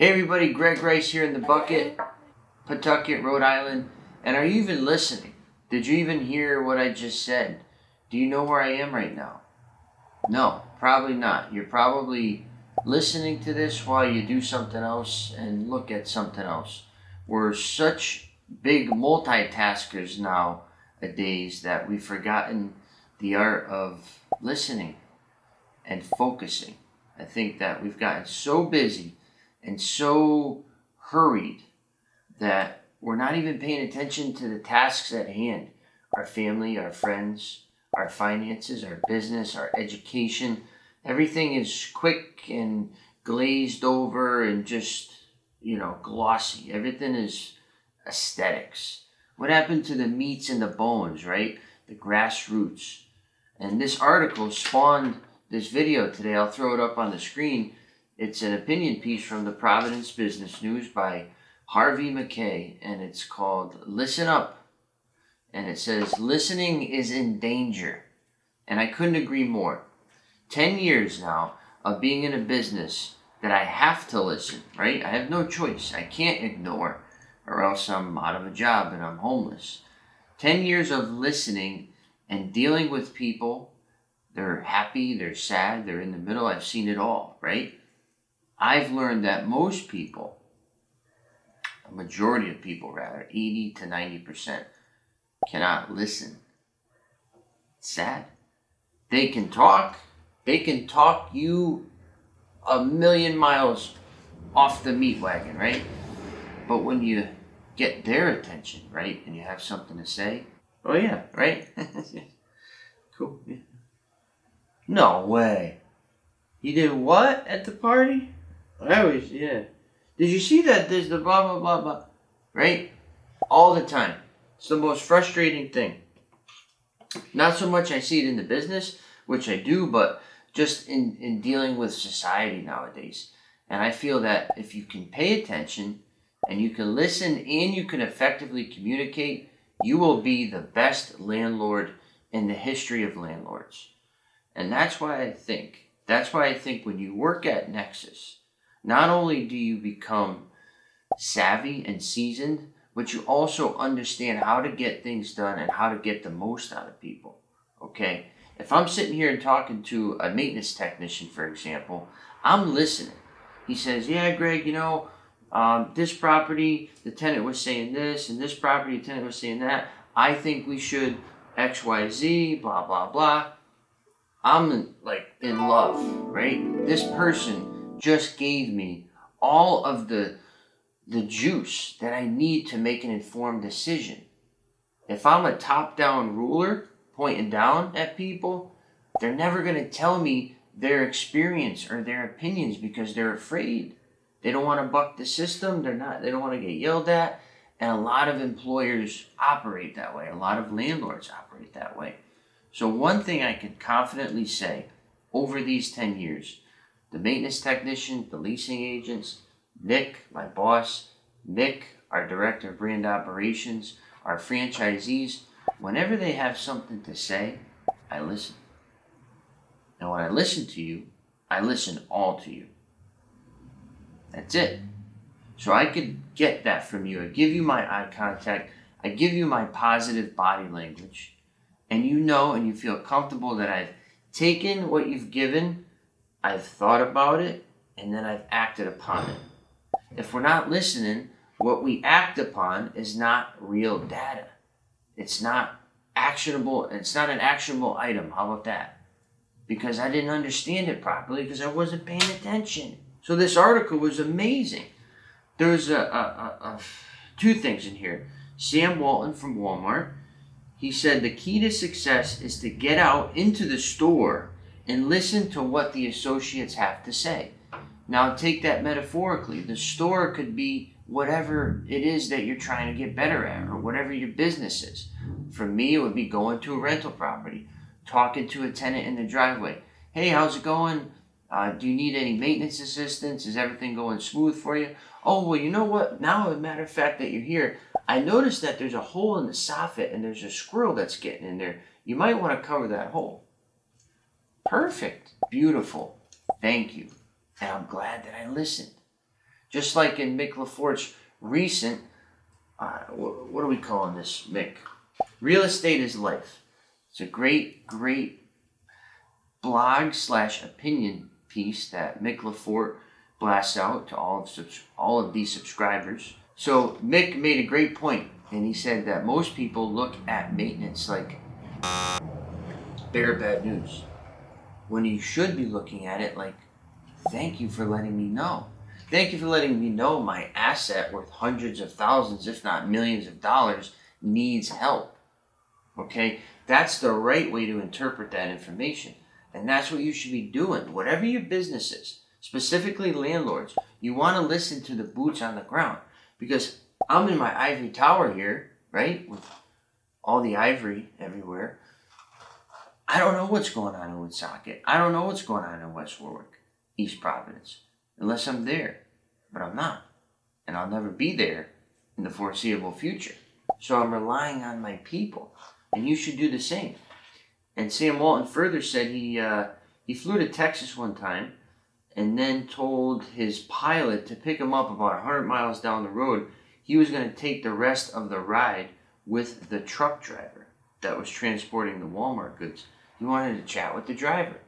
Hey everybody, Greg Rice here in the bucket, Pawtucket, Rhode Island. And are you even listening? Did you even hear what I just said? Do you know where I am right now? No, probably not. You're probably listening to this while you do something else and look at something else. We're such big multitaskers nowadays that we've forgotten the art of listening and focusing. I think that we've gotten so busy and so hurried that we're not even paying attention to the tasks at hand. Our family, our friends, our finances, our business, our education. Everything is quick and glazed over and just, glossy. Everything is aesthetics. What happened to the meats and the bones, right? The grassroots. And this article spawned this video today. I'll throw it up on the screen. It's an opinion piece from the Providence Business News by Harvey McKay, and it's called Listen Up. And it says, listening is in danger. And I couldn't agree more. 10 years now of being in a business that I have to listen, right? I have no choice. I can't ignore, or else I'm out of a job and I'm homeless. 10 years of listening and dealing with people. They're happy, they're sad, they're in the middle. I've seen it all, right? I've learned that most people, a majority of people rather, 80 to 90%, cannot listen. It's sad. They can talk you a million miles off the meat wagon, right? But when you get their attention, right, and you have something to say, oh yeah, right? Cool. Yeah. No way. You did what at the party? Yeah. Did you see that there's the blah, blah, blah, blah, right? All the time. It's the most frustrating thing. Not so much I see it in the business, which I do, but just in dealing with society nowadays. And I feel that if you can pay attention and you can listen and you can effectively communicate, you will be the best landlord in the history of landlords. And that's why I think when you work at Nexus, not only do you become savvy and seasoned, but you also understand how to get things done and how to get the most out of people. Okay? If I'm sitting here and talking to a maintenance technician, for example, I'm listening. He says, yeah, Greg, this property, the tenant was saying this, and this property, the tenant was saying that. I think we should X, Y, Z, blah, blah, blah. I'm in love, right? This person just gave me all of the juice that I need to make an informed decision. If I'm a top-down ruler pointing down at people, they're never going to tell me their experience or their opinions because they're afraid. They don't want to buck the system. They don't want to get yelled at. And a lot of employers operate that way. A lot of landlords operate that way. So one thing I can confidently say over these 10 years, the maintenance technician, the leasing agents, Nick, my boss, Nick, our director of brand operations, our franchisees, whenever they have something to say, I listen. And when I listen to you, I listen all to you. That's it. So I could get that from you. I give you my eye contact. I give you my positive body language. And and you feel comfortable that I've taken what you've given, I've thought about it, and then I've acted upon it. If we're not listening, what we act upon is not real data. It's not actionable. It's not an actionable item. How about that? Because I didn't understand it properly because I wasn't paying attention. So this article was amazing. There's two things in here. Sam Walton from Walmart. He said the key to success is to get out into the store and listen to what the associates have to say. Now take that metaphorically. The store could be whatever it is that you're trying to get better at or whatever your business is. For me, it would be going to a rental property, talking to a tenant in the driveway. Hey, how's it going? Do you need any maintenance assistance? Is everything going smooth for you? Oh, well, you know what? Now, as a matter of fact that you're here, I noticed that there's a hole in the soffit and there's a squirrel that's getting in there. You might want to cover that hole. Perfect. Beautiful. Thank you. And I'm glad that I listened. Just like in Mick LaFort's recent, what are we calling this, Mick? Real Estate is Life. It's a great blog / opinion piece that Mick LaFort blasts out to all of these subscribers. So Mick made a great point, and he said that most people look at maintenance like bare bad news, when you should be looking at it like, thank you for letting me know. Thank you for letting me know my asset worth hundreds of thousands, if not millions of dollars, needs help. Okay? That's the right way to interpret that information. And that's what you should be doing. Whatever your business is, specifically landlords, you want to listen to the boots on the ground. Because I'm in my ivory tower here, right? With all the ivory everywhere. I don't know what's going on in Woonsocket. I don't know what's going on in West Warwick, East Providence, unless I'm there. But I'm not. And I'll never be there in the foreseeable future. So I'm relying on my people. And you should do the same. And Sam Walton further said he flew to Texas one time and then told his pilot to pick him up about 100 miles down the road. He was going to take the rest of the ride with the truck driver that was transporting the Walmart goods. He wanted to chat with the driver.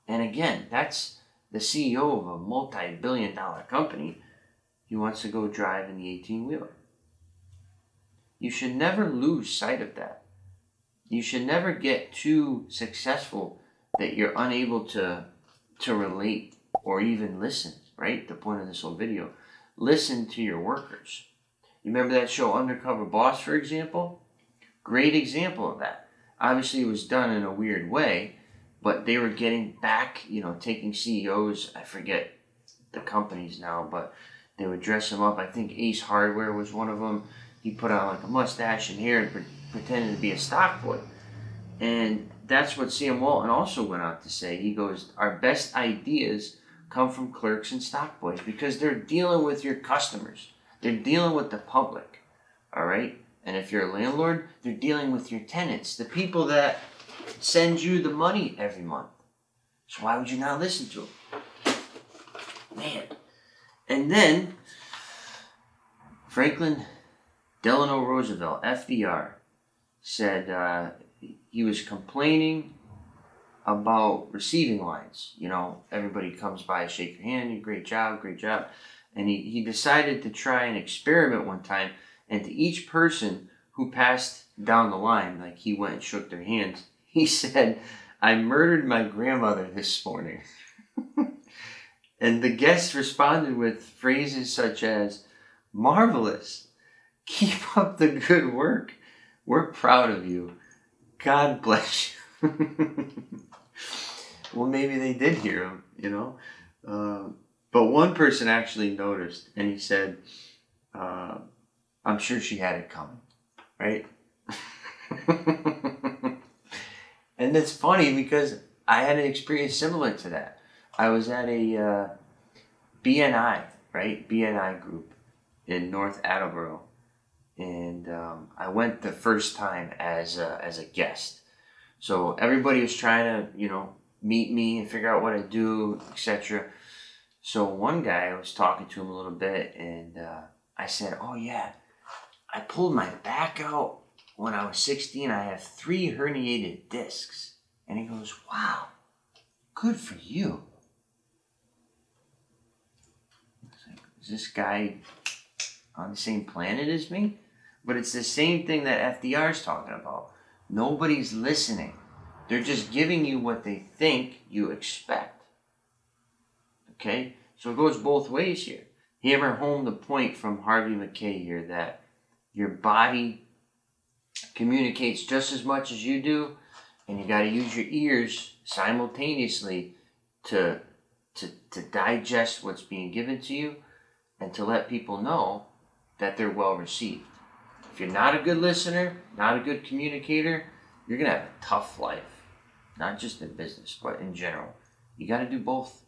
And again, that's the CEO of a multi-billion-dollar company. He wants to go drive in the 18-wheeler. You should never lose sight of that. You should never get too successful that you're unable to relate or even listen, right? The point of this whole video. Listen to your workers. You remember that show Undercover Boss, for example? Great example of that. Obviously, it was done in a weird way, but they were getting back, taking CEOs, I forget the companies now, but they would dress them up. I think Ace Hardware was one of them. He put on like a mustache and hair and pretended to be a stock boy. And that's what Sam Walton also went out to say. He goes, our best ideas come from clerks and stock boys because they're dealing with your customers. They're dealing with the public, all right? And if you're a landlord, they're dealing with your tenants, the people that send you the money every month. So why would you not listen to them? Man. And then Franklin Delano Roosevelt, FDR, said he was complaining about receiving lines. Everybody comes by, shake your hand, great job. And he decided to try an experiment one time, and to each person who passed down the line, like he went and shook their hands, he said, I murdered my grandmother this morning. And the guests responded with phrases such as, marvelous, keep up the good work, we're proud of you, God bless you. Well, maybe they did hear him, but one person actually noticed, and he said, I'm sure she had it coming, right? And it's funny because I had an experience similar to that. I was at a BNI, right? BNI group in North Attleboro. And I went the first time as a guest. So everybody was trying to, meet me and figure out what I do, etc. So one guy, I was talking to him a little bit, and I said, oh yeah, I pulled my back out when I was 16. I have 3 herniated discs. And he goes, wow, good for you. I was like, is this guy on the same planet as me? But it's the same thing that FDR is talking about. Nobody's listening. They're just giving you what they think you expect. Okay? So it goes both ways here. Hammer home the point from Harvey McKay here that your body communicates just as much as you do, and you got to use your ears simultaneously to digest what's being given to you and to let people know that they're well received. If you're not a good listener, not a good communicator, you're going to have a tough life. Not just in business, but in general. You got to do both.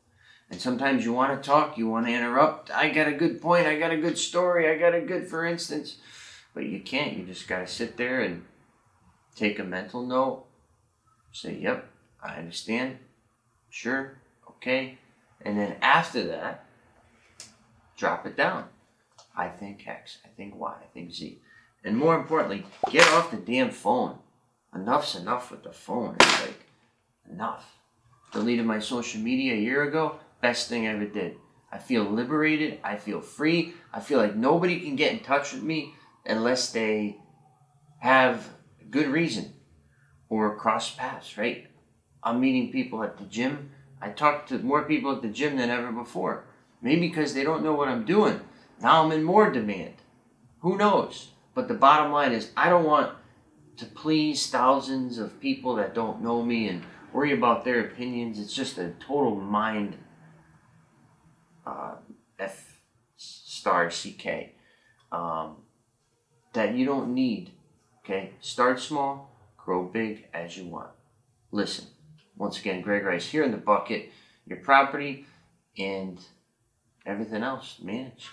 And sometimes you want to talk, you want to interrupt. I got a good point, I got a good story, I got a good for instance. But you can't. You just got to sit there and take a mental note. Say, yep, I understand. Sure, okay. And then after that, drop it down. I think X, I think Y, I think Z. And more importantly, get off the damn phone. Enough's enough with the phone. It's like, enough. Deleted my social media a year ago. Best thing I ever did. I feel liberated. I feel free. I feel like nobody can get in touch with me unless they have good reason or cross paths, right? I'm meeting people at the gym. I talk to more people at the gym than ever before. Maybe because they don't know what I'm doing. Now I'm in more demand. Who knows? But the bottom line is I don't want to please thousands of people that don't know me and worry about their opinions. It's just a total mind F***, that you don't need. Okay? Start small, grow big as you want. Listen, once again, Greg Rice here in the bucket, your property and everything else managed.